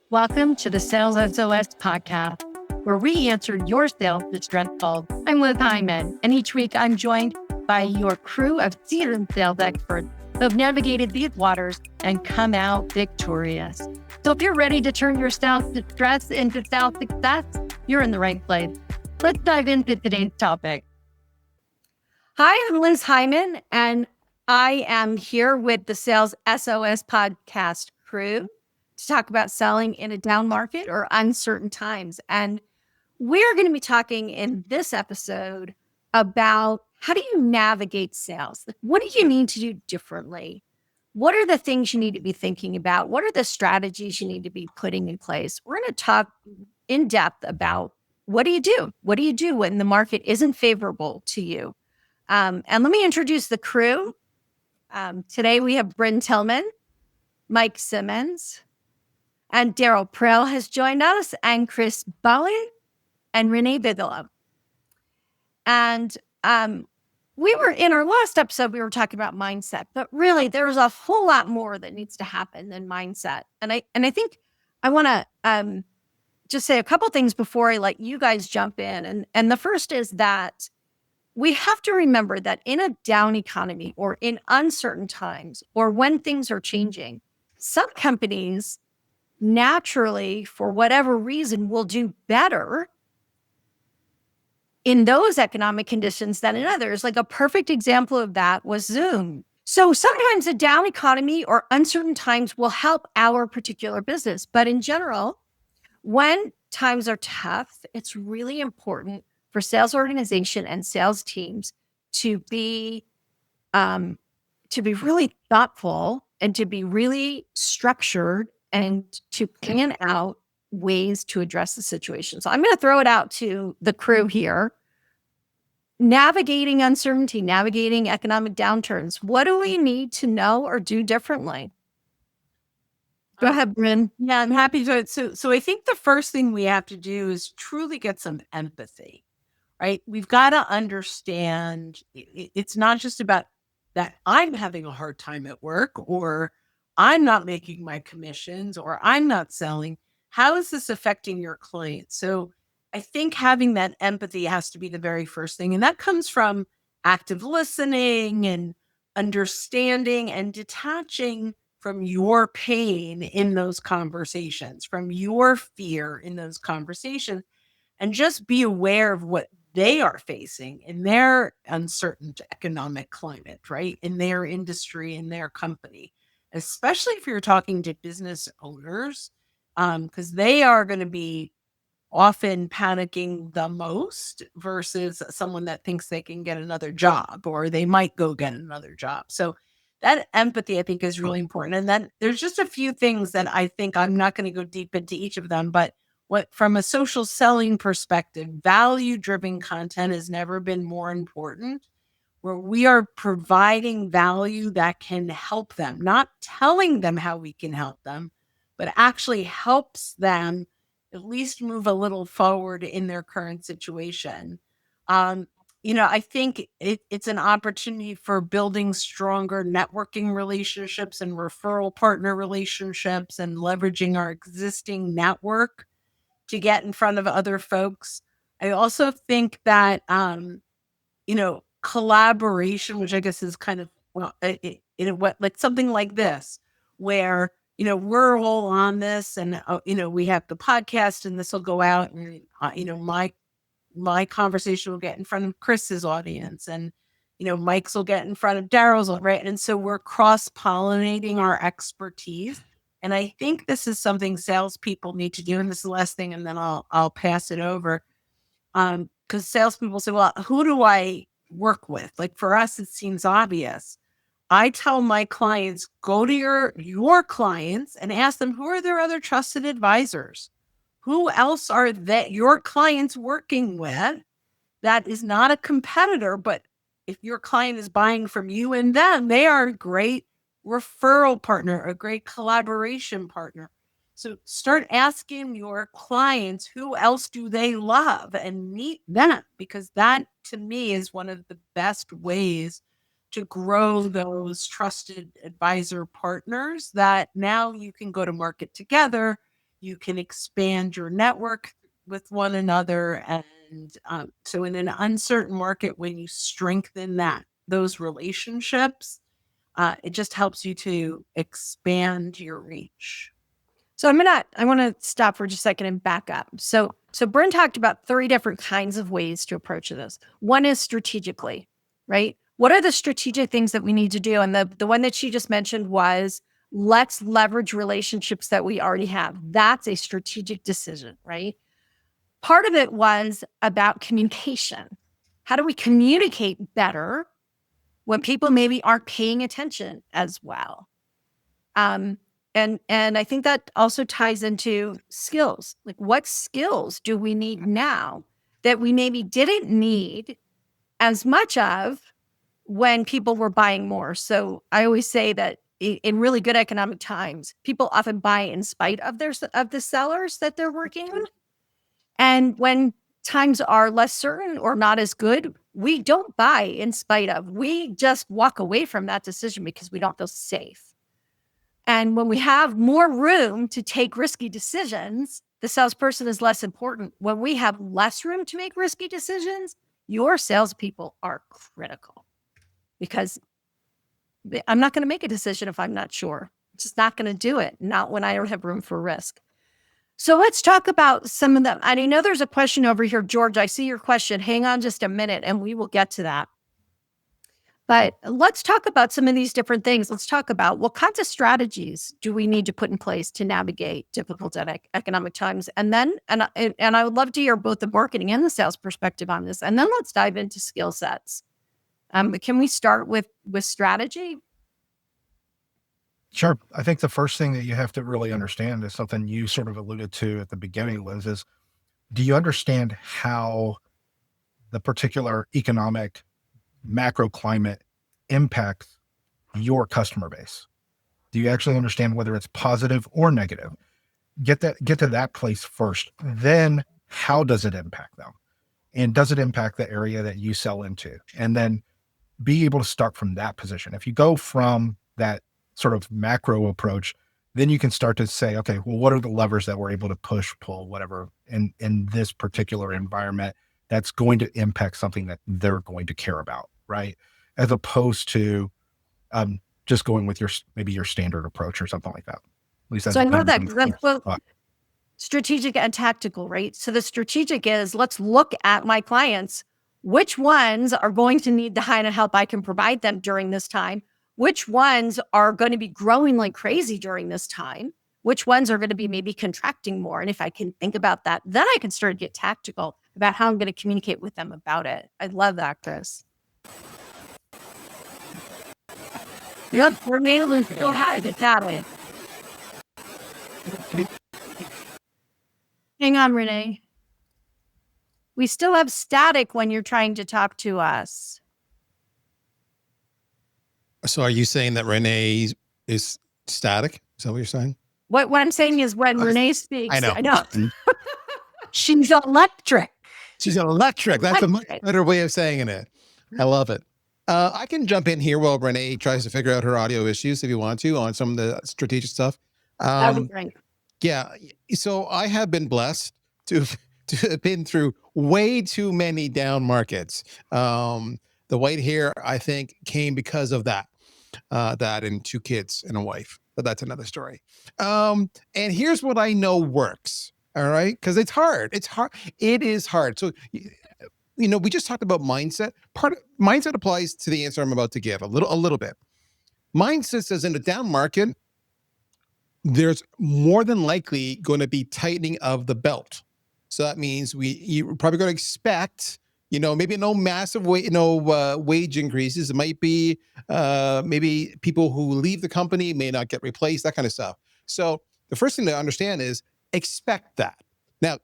Welcome to the Sales SOS podcast, where we answer your sales distress calls. I'm Liz Heiman, and each week I'm joined by your crew of seasoned sales experts who have navigated these waters and come out victorious. So if you're ready to turn your sales distress into sales success, you're in the right place. Let's dive into today's topic. Hi, I'm Liz Heiman, and I am here with the Sales SOS podcast crew to talk about selling in a down market or uncertain times. And we're going to be talking in this episode about how do you navigate sales? What do you need to do differently? What are the things you need to be thinking about? What are the strategies you need to be putting in place? We're going to talk in depth about what do you do? What do you do when the market isn't favorable to you? And let me introduce the crew. Today we have Brynne Tillman, Mike Simmons, and Darryl Praill has joined us, and Chris Bully and Renee Bigelow. And we were in our last episode, we were talking about mindset, but really there's a whole lot more that needs to happen than mindset. And I think I want to just say a couple things before I let you guys jump in. And the first is that we have to remember that in a down economy or in uncertain times or when things are changing, some companies naturally, for whatever reason, will do better in those economic conditions than in others. Like a perfect example of that was Zoom. So sometimes a down economy or uncertain times will help our particular business. But in general, when times are tough, it's really important for sales organization and sales teams to be really thoughtful and to be really structured and to plan out ways to address the situation. So I'm going to throw it out to the crew here. Navigating uncertainty, navigating economic downturns. What do we need to know or do differently? Go ahead, Brynne. Yeah, I'm happy to. So I think the first thing we have to do is truly get some empathy, right? We've got to understand it's not just about that I'm having a hard time at work or I'm not making my commissions or I'm not selling. How is this affecting your client? So I think having that empathy has to be the very first thing. And that comes from active listening and understanding and detaching from your pain in those conversations, from your fear in those conversations, and just be aware of what they are facing in their uncertain economic climate, right? In their industry, in their company, especially if you're talking to business owners, because they are going to be often panicking the most versus someone that thinks they can get another job or they might go get another job. So that empathy, I think, is really important. And then there's just a few things that I think I'm not going to go deep into each of them, but what from a social selling perspective, value-driven content has never been more important, where we are providing value that can help them, not telling them how we can help them, but actually helps them at least move a little forward in their current situation. I think it's an opportunity for building stronger networking relationships and referral partner relationships and leveraging our existing network to get in front of other folks. I also think that, collaboration, which I guess is kind of, like something like this, where, we're all on this and, we have the podcast and this will go out and, my conversation will get in front of Chris's audience and, Mike's will get in front of Darryl's, right? And so we're cross-pollinating our expertise. And I think this is something salespeople need to do. And this is the last thing, and then I'll pass it over. Because salespeople say, well, who do I work with? Like for us, it seems obvious. I tell my clients, go to your clients and ask them, who are their other trusted advisors? Who else are that your clients working with that is not a competitor, but if your client is buying from you and them, they are a great referral partner, a great collaboration partner. So start asking your clients, who else do they love, and meet them, because that to me is one of the best ways to grow those trusted advisor partners that now you can go to market together You can expand your network with one another. And so in an uncertain market, when you strengthen those relationships, it just helps you to expand your reach. So I want to stop for just a second and back up. So Brynne talked about 3 different kinds of ways to approach this. One is strategically, right? What are the strategic things that we need to do? And the one that she just mentioned was, let's leverage relationships that we already have. That's a strategic decision, right? Part of it was about communication. How do we communicate better when people maybe aren't paying attention as well? And I think that also ties into skills. Like, what skills do we need now that we maybe didn't need as much of when people were buying more? So I always say that in really good economic times, people often buy in spite of the sellers that they're working with. And when times are less certain or not as good, we don't buy in spite of. We just walk away from that decision because we don't feel safe. And when we have more room to take risky decisions, the salesperson is less important. When we have less room to make risky decisions, your salespeople are critical, because I'm not going to make a decision if I'm not sure. I'm just not going to do it, not when I don't have room for risk. So let's talk about some of them. And I know there's a question over here, George. I see your question. Hang on just a minute and we will get to that. But let's talk about some of these different things. Let's talk about what kinds of strategies do we need to put in place to navigate difficult economic times. And then, and I would love to hear both the marketing and the sales perspective on this. And then let's dive into skill sets. Can we start with strategy? Sure. I think the first thing that you have to really understand is something you sort of alluded to at the beginning, Liz, is, do you understand how the particular economic macro climate impacts your customer base? Do you actually understand whether it's positive or negative? Get to that place first. Then how does it impact them? And does it impact the area that you sell into? And then be able to start from that position. If you go from that sort of macro approach, then you can start to say, okay, well, what are the levers that we're able to push, pull, whatever, in this particular environment that's going to impact something that they're going to care about, right? As opposed to just going with maybe your standard approach or something like that. At least that's, so I know that's both strategic and tactical, right? So the strategic is, let's look at my clients. Which ones are going to need the kind of help I can provide them during this time? Which ones are going to be growing like crazy during this time? Which ones are going to be maybe contracting more? And if I can think about that, then I can start to get tactical about how I'm going to communicate with them about it. I love that, Chris. Yep, we're mainly still having it that way. Hang on, Renee. We still have static when you're trying to talk to us. So are you saying that Renee is static? Is that what you're saying? What I'm saying is, when Renee speaks, I know. She's electric. She's electric. That's a much better way of saying it. I love it. I can jump in here while Renee tries to figure out her audio issues, if you want to, on some of the strategic stuff. That would be great. Yeah. So I have been blessed to have been through way too many down markets. The white hair, I think, came because of that and 2 kids and a wife, but that's another story. And here's what I know works. All right. Cause it's hard. It is hard. So, we just talked about mindset. Mindset applies to the answer I'm about to give a little bit. Mindset says, in a down market, there's more than likely going to be tightening of the belt. So that means you're probably going to expect, maybe no massive wage increases. It might be maybe people who leave the company may not get replaced, that kind of stuff. So the first thing to understand is expect that. Now,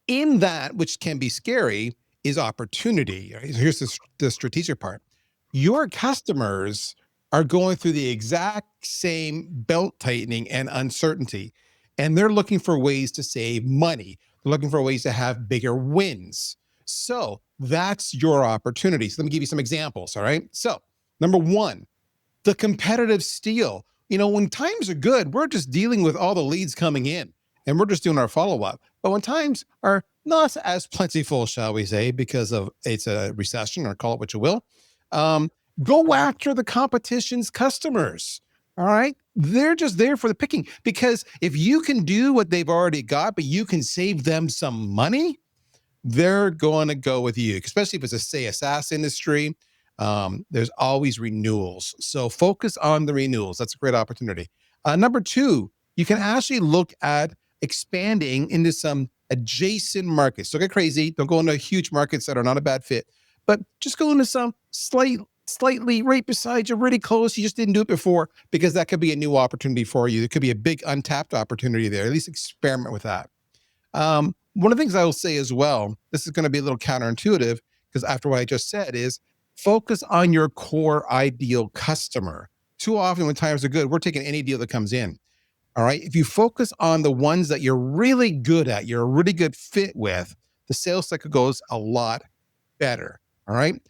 in that, which can be scary, is opportunity. Here's the strategic part. Your customers are going through the exact same belt tightening and uncertainty, and they're looking for ways to save money. They're looking for ways to have bigger wins. So that's your opportunity. So let me give you some examples, all right? So number 1, the competitive steal. When times are good, we're just dealing with all the leads coming in. and we're just doing our follow-up. But when times are not as plentiful, shall we say, because of it's a recession, or call it what you will, go after the competition's customers. All right. They're just there for the picking, because if you can do what they've already got, but you can save them some money, they're going to go with you, especially if it's say a SaaS industry. There's always renewals. So focus on the renewals. That's a great opportunity. Number two, you can actually look at expanding into some adjacent markets. Don't get crazy. Don't go into huge markets that are not a bad fit, but just go into some slightly right beside you, really close. You just didn't do it before, because that could be a new opportunity for you. There could be a big untapped opportunity there. At least experiment with that. One of the things I will say as well, this is going to be a little counterintuitive, because after what I just said, is focus on your core ideal customer. Too often when times are good, we're taking any deal that comes in. All right. If you focus on the ones that you're really good at, you're a really good fit with, the sales cycle goes a lot better. All right.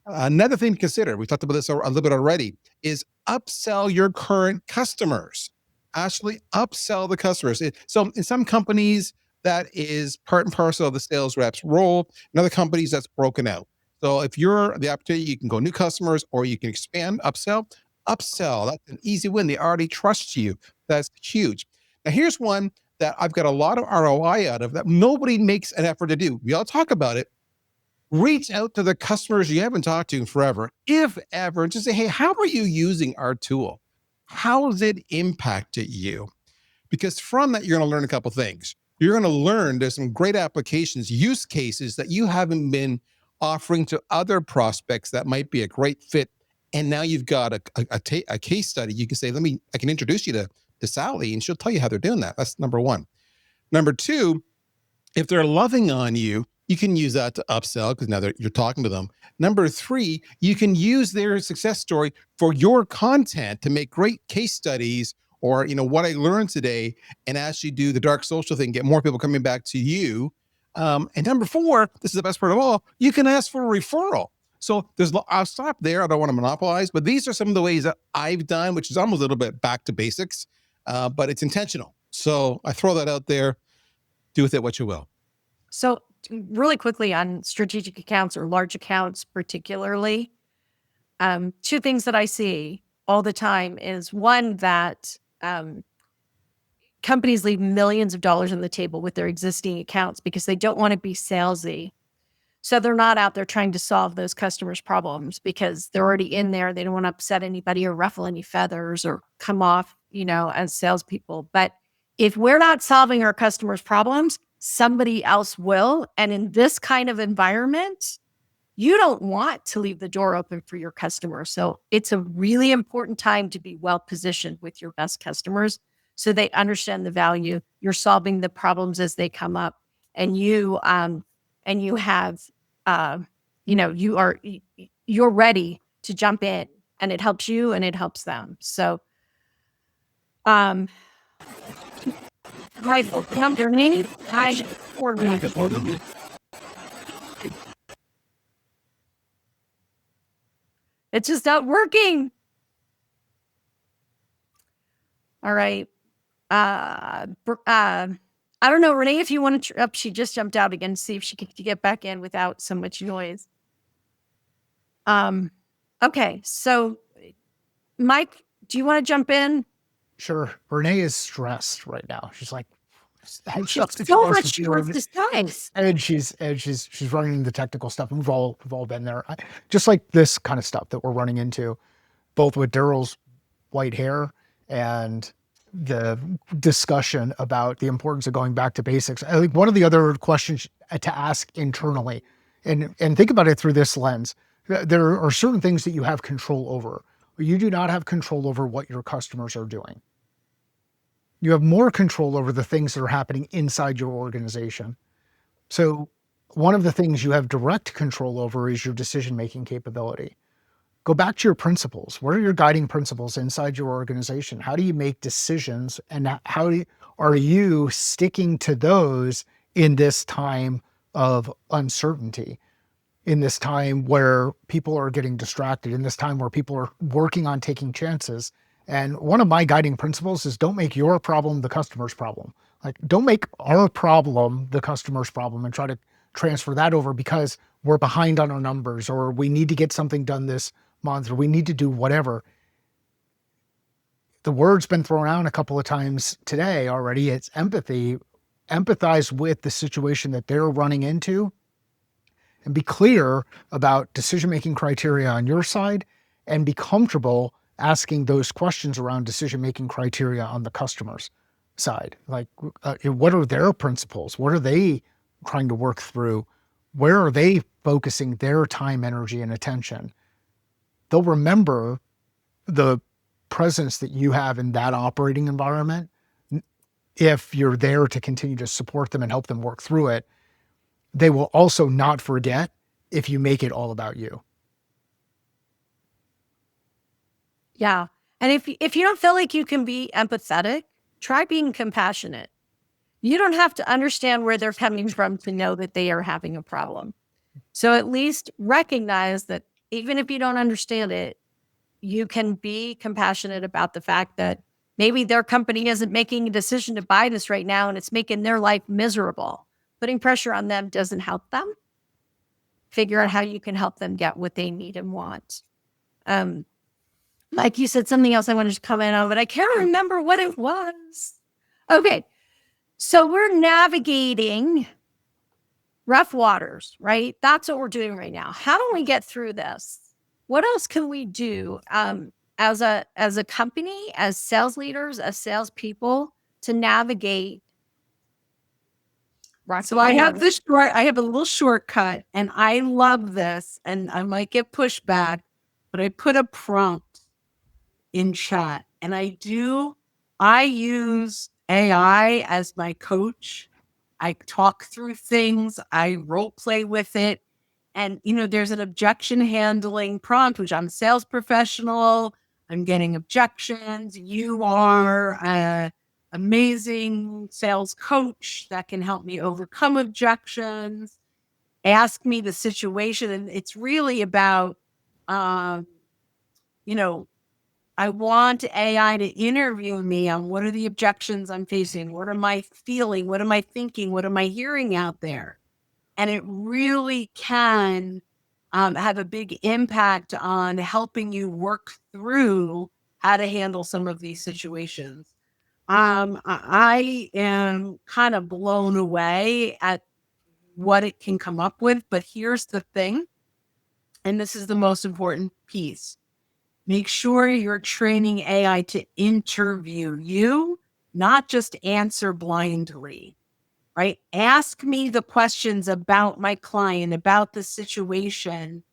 Another thing to consider, we talked about this a little bit already, is upsell your current customers. Actually upsell the customers. So in some companies, that is part and parcel of the sales rep's role. In other companies, that's broken out. So if you're the opportunity, you can go new customers, or you can expand, upsell. Upsell, that's an easy win. They already trust you. That's huge. Now, here's one that I've got a lot of ROI out of that nobody makes an effort to do. We all talk about it. Reach out to the customers you haven't talked to in forever, if ever, and just say, hey, how are you using our tool? How has it impacted you? Because from that, you're going to learn a couple things. You're going to learn there's some great applications, use cases that you haven't been offering to other prospects that might be a great fit. And now you've got a case study. You can say, I can introduce you to Sally, and she'll tell you how they're doing that. That's number one. Number two, if they're loving on you, you can use that to upsell, because now you're talking to them. Number three, you can use their success story for your content to make great case studies, or what I learned today, and actually do the dark social thing, get more people coming back to you. And number four, this is the best part of all, you can ask for a referral. So I'll stop there. I don't want to monopolize, but these are some of the ways that I've done, which is almost a little bit back to basics, but it's intentional. So I throw that out there. Do with it what you will. So really quickly on strategic accounts or large accounts particularly, two things that I see all the time is one, that companies leave millions of dollars on the table with their existing accounts because they don't want to be salesy. So they're not out there trying to solve those customers' problems because they're already in there. They don't want to upset anybody or ruffle any feathers or come off, as salespeople. But if we're not solving our customers' problems, somebody else will. And in this kind of environment, you don't want to leave the door open for your customers. So it's a really important time to be well positioned with your best customers so they understand the value. You're solving the problems as they come up, and you have, you're ready to jump in, and it helps you and it helps them. So, it's just not working. All right. I don't know, Renee, if you want to, she just jumped out again, see if she could get back in without so much noise. Okay. So Mike, do you want to jump in? Sure. Renee is stressed right now. She's like, so much stress. And she's running the technical stuff. We've all been there. Just like this kind of stuff that we're running into, both with Darryl's white hair and the discussion about the importance of going back to basics. I think one of the other questions to ask internally, and think about it through this lens, there are certain things that you have control over. You do not have control over what your customers are doing. You have more control over the things that are happening inside your organization. So one of the things you have direct control over is your decision-making capability. Go back to your principles. What are your guiding principles inside your organization? How do you make decisions, and are you sticking to those in this time of uncertainty, in this time where people are getting distracted, in this time where people are working on taking chances? And one of my guiding principles is don't make your problem the customer's problem. Like, don't make our problem the customer's problem and try to transfer that over because we're behind on our numbers, or we need to get something done this month, or we need to do whatever. The word's been thrown out a couple of times today already. It's empathy. Empathize with the situation that they're running into and be clear about decision-making criteria on your side, and be comfortable asking those questions around decision-making criteria on the customer's side. Like, what are their principles? What are they trying to work through? Where are they focusing their time, energy, and attention? They'll remember the presence that you have in that operating environment if you're there to continue to support them and help them work through it. They will also not forget if you make it all about you. Yeah. And if you don't feel like you can be empathetic, try being compassionate. You don't have to understand where they're coming from to know that they are having a problem. So at least recognize that even if you don't understand it, you can be compassionate about the fact that maybe their company isn't making a decision to buy this right now and it's making their life miserable. Putting pressure on them doesn't help them. Figure out how you can help them get what they need and want. Like you said, something else I wanted to comment on, but I can't remember what it was. Okay. So we're navigating rough waters, right? That's what we're doing right now. How do we get through this? What else can we do as a company, as sales leaders, as salespeople to navigate? So I have a little shortcut, and I love this, and I might get pushback, but I put a prompt in chat, and I use AI as my coach. I talk through things, I role play with it. And, there's an objection handling prompt, which I'm a sales professional. I'm getting objections. You are an amazing sales coach that can help me overcome objections. Ask me the situation. And it's really about, I want AI to interview me on what are the objections I'm facing? What am I feeling? What am I thinking? What am I hearing out there? And it really can have a big impact on helping you work through how to handle some of these situations. I am kind of blown away at what it can come up with. But here's the thing, and this is the most important piece. Make sure you're training AI to interview you, not just answer blindly, right? Ask me the questions about my client, about the situation,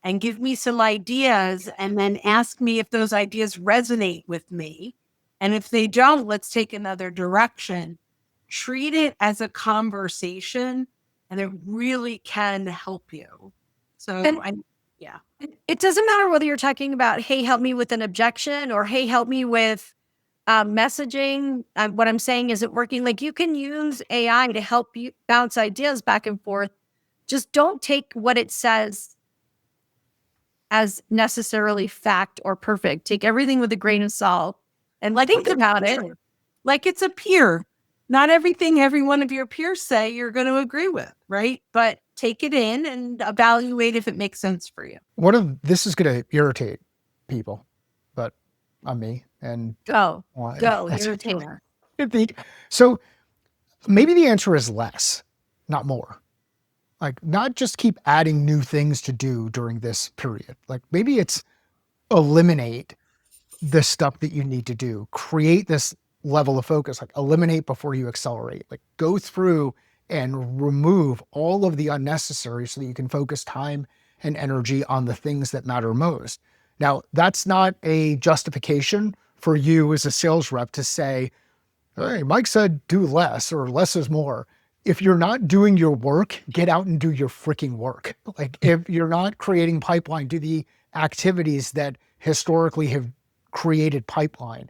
and give me some ideas, and then ask me if those ideas resonate with me. And if they don't, let's take another direction. Treat it as a conversation, and it really can help you. Yeah. It doesn't matter whether you're talking about, hey, help me with an objection, or hey, help me with messaging. What I'm saying isn't working. Like, you can use AI to help you bounce ideas back and forth. Just don't take what it says as necessarily fact or perfect. Take everything with a grain of salt and think about it. Like it's a peer. Not everything every one of your peers say you're going to agree with, right? But take it in and evaluate if it makes sense for you. This is going to irritate people, but I'm me. And go irritator. So maybe the answer is less, not more. Like, not just keep adding new things to do during this period. Like, maybe it's eliminate the stuff that you need to do, create this level of focus, like eliminate before you accelerate, like go through and remove all of the unnecessary so that you can focus time and energy on the things that matter most. Now, that's not a justification for you as a sales rep to say, hey, Mike said do less, or less is more. If you're not doing your work, get out and do your freaking work. Like, if you're not creating pipeline, do the activities that historically have created pipeline.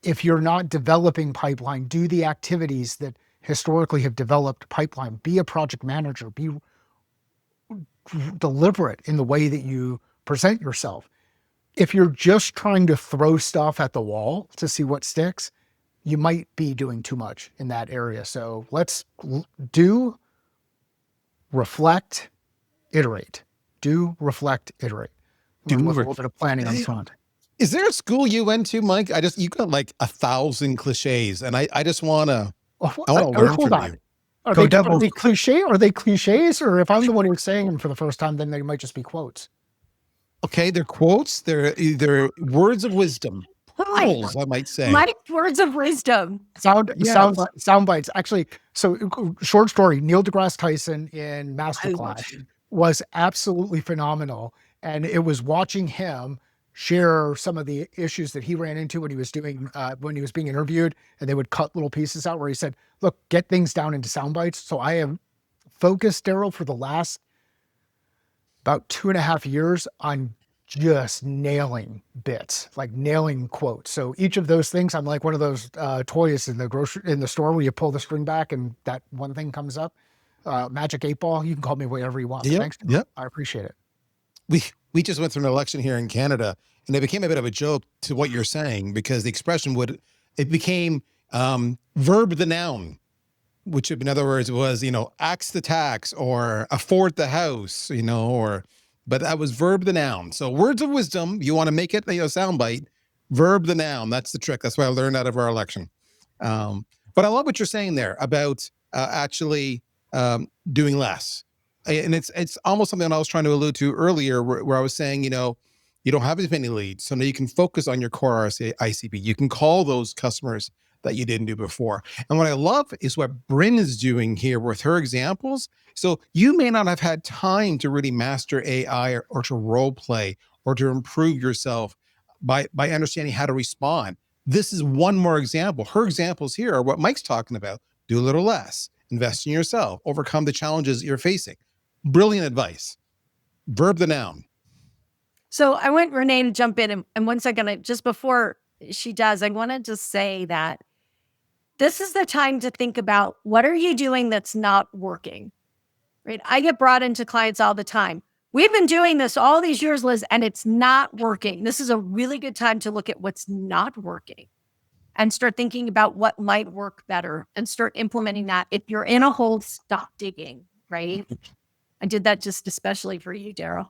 If you're not developing pipeline, do the activities that historically have developed pipeline. Be a project manager. Be deliberate in the way that you present yourself. If you're just trying to throw stuff at the wall to see what sticks, you might be doing too much in that area. So let's do, reflect, iterate. Do, reflect, iterate. Do, And with a little bit of planning on the front. Is there a school you went to, Mike? You got like 1,000 cliches, and I just wanna learn Hold from on. you. Are Go they Devils. cliche? Are they cliches? Or if I'm the one who's saying them for the first time, then they might just be quotes. Okay, they're quotes. They're words of wisdom, pearls, I might say. My words of wisdom. Sound bites. Actually, so short story, Neil deGrasse Tyson in Masterclass was absolutely phenomenal. And it was watching him share some of the issues that he ran into when he was doing, when he was being interviewed, and they would cut little pieces out where he said, look, get things down into sound bites. So I have focused, Darryl, for the last about 2.5 years on just nailing bits, like nailing quotes. So each of those things, I'm like one of those toys in the store where you pull the string back and that one thing comes up. Magic 8-ball. You can call me whatever you want. Yep, Thanks. yep. I appreciate it. We just went through an election here in Canada, and it became a bit of a joke to what you're saying, because the expression became verb the noun, which in other words was, axe the tax or afford the house, but that was verb the noun. So words of wisdom, you want to make it, soundbite, verb the noun. That's the trick. That's what I learned out of our election. But I love what you're saying there about actually doing less. And it's almost something that I was trying to allude to earlier, where I was saying, you don't have as many leads, so now you can focus on your core ICP. You can call those customers that you didn't do before. And what I love is what Brynne is doing here with her examples. So you may not have had time to really master AI or to role play or to improve yourself by understanding how to respond. This is one more example. Her examples here are what Mike's talking about. Do a little less, invest in yourself, overcome the challenges you're facing. Brilliant advice. Verb the noun. So I want Renee to jump in. And 1 second, just before she does, I want to just say that this is the time to think about, what are you doing that's not working, right? I get brought into clients all the time. We've been doing this all these years, Liz, and it's not working. This is a really good time to look at what's not working and start thinking about what might work better and start implementing that. If you're in a hole, stop digging, right? I did that just especially for you, Darryl.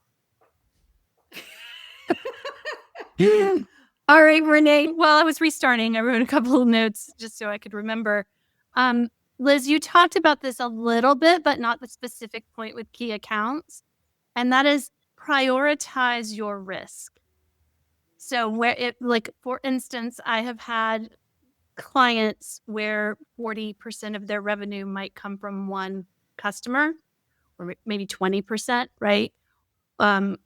All right, Renee. While I was restarting, I wrote a couple of notes just so I could remember. Liz, you talked about this a little bit, but not the specific point with key accounts. And that is prioritize your risk. So for instance, I have had clients where 40% of their revenue might come from one customer, or maybe 20%, right?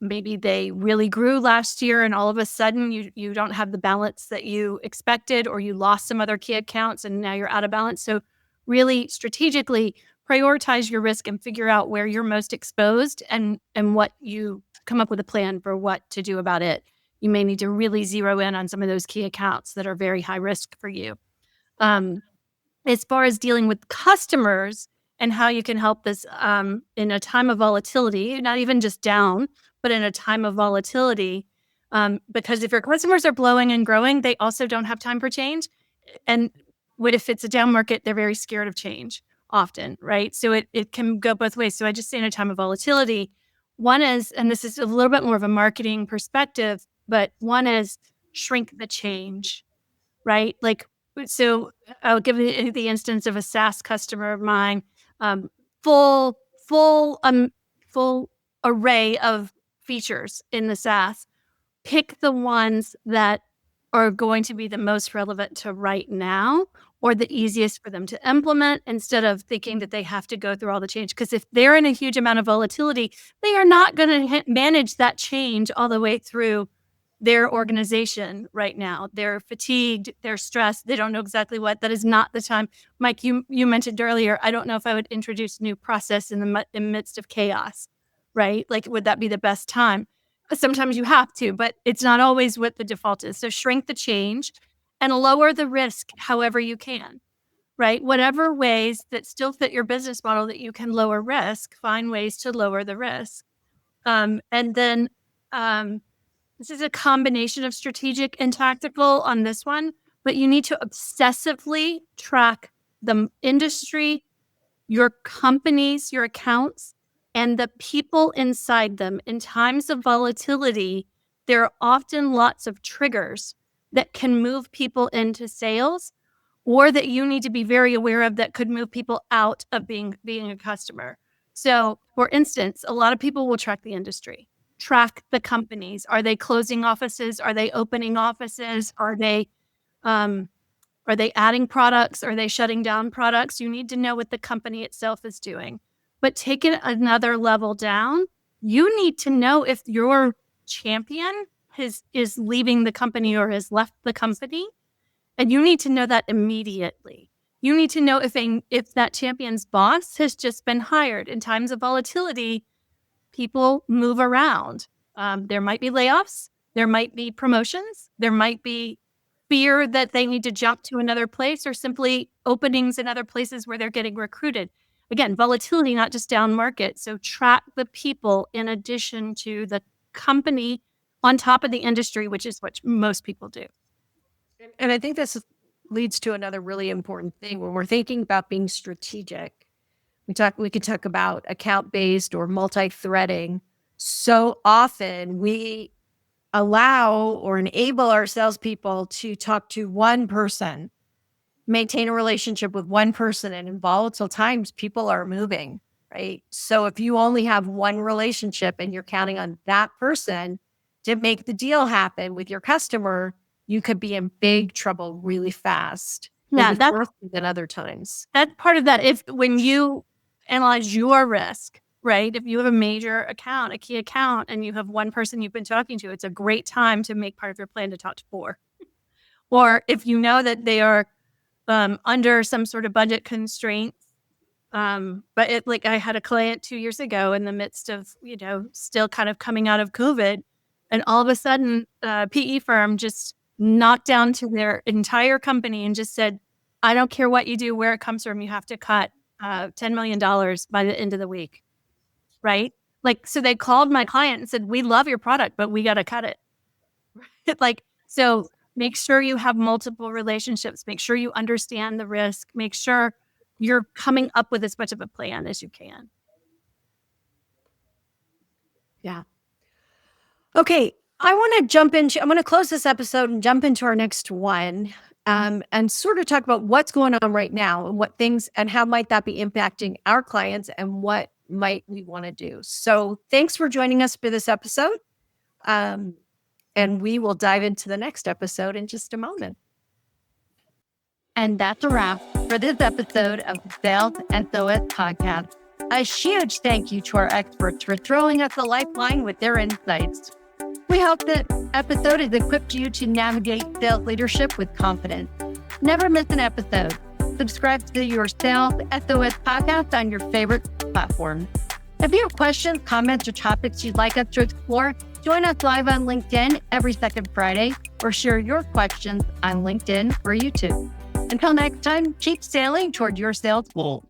Maybe they really grew last year and all of a sudden you don't have the balance that you expected, or you lost some other key accounts and now you're out of balance. So really strategically prioritize your risk and figure out where you're most exposed and what you come up with a plan for what to do about it. You may need to really zero in on some of those key accounts that are very high risk for you. As far as dealing with customers and how you can help this in a time of volatility, not even just down, but in a time of volatility, because if your customers are blowing and growing, they also don't have time for change. And if it's a down market, they're very scared of change often, right? So it can go both ways. So I just say in a time of volatility, one is, and this is a little bit more of a marketing perspective, but one is shrink the change, right? So I'll give you the instance of a SaaS customer of mine, full array of features in the SaaS. Pick the ones that are going to be the most relevant to right now, or the easiest for them to implement, instead of thinking that they have to go through all the change. Because if they're in a huge amount of volatility, they are not going to manage that change all the way through their organization right now. They're fatigued, they're stressed, they don't know exactly what. That is not the time. Mike, you mentioned earlier, I don't know if I would introduce new process in the midst of chaos, right? Would that be the best time? Sometimes you have to, but it's not always what the default is. So shrink the change and lower the risk however you can, right? Whatever ways that still fit your business model that you can lower risk, find ways to lower the risk. And then this is a combination of strategic and tactical on this one, but you need to obsessively track the industry, your companies, your accounts, and the people inside them. In times of volatility, there are often lots of triggers that can move people into sales, or that you need to be very aware of that could move people out of being a customer. So, for instance, a lot of people will track the industry, track the companies. Are they closing offices? Are they opening offices? Are they adding products? Are they shutting down products? You need to know what the company itself is doing. But take it another level down. You need to know if your champion is leaving the company or has left the company. And you need to know that immediately. You need to know if that champion's boss has just been hired. In times of volatility, people move around. There might be layoffs. There might be promotions. There might be fear that they need to jump to another place, or simply openings in other places where they're getting recruited. Again, volatility, not just down market. So track the people in addition to the company on top of the industry, which is what most people do. And I think this leads to another really important thing when we're thinking about being strategic. We could talk about account-based or multi-threading. So often we allow or enable our salespeople to talk to one person, maintain a relationship with one person, and in volatile times, people are moving, right? So if you only have one relationship and you're counting on that person to make the deal happen with your customer, you could be in big trouble really fast. Yeah, that's than other times. That's part of that. When you analyze your risk, right? If you have a major account, a key account, and you have one person you've been talking to, it's a great time to make part of your plan to talk to 4. Or if you know that they are under some sort of budget constraints, but I had a client 2 years ago in the midst of, still kind of coming out of COVID, and all of a sudden, a PE firm just knocked down to their entire company and just said, I don't care what you do, where it comes from, you have to cut $10 million by the end of the week, right? So they called my client and said, we love your product, but we got to cut it. So make sure you have multiple relationships, make sure you understand the risk, make sure you're coming up with as much of a plan as you can. Yeah. Okay. I'm going to close this episode and jump into our next one, and sort of talk about what's going on right now and what things and how might that be impacting our clients and what might we want to do. So thanks for joining us for this episode. And we will dive into the next episode in just a moment. And that's a wrap for this episode of the Sales SOS Podcast. A huge thank you to our experts for throwing us a lifeline with their insights. We hope that episode has equipped you to navigate sales leadership with confidence. Never miss an episode. Subscribe to your Sales SOS Podcast on your favorite platform. If you have questions, comments, or topics you'd like us to explore, join us live on LinkedIn every second Friday, or share your questions on LinkedIn or YouTube. Until next time, keep sailing toward your sales goal.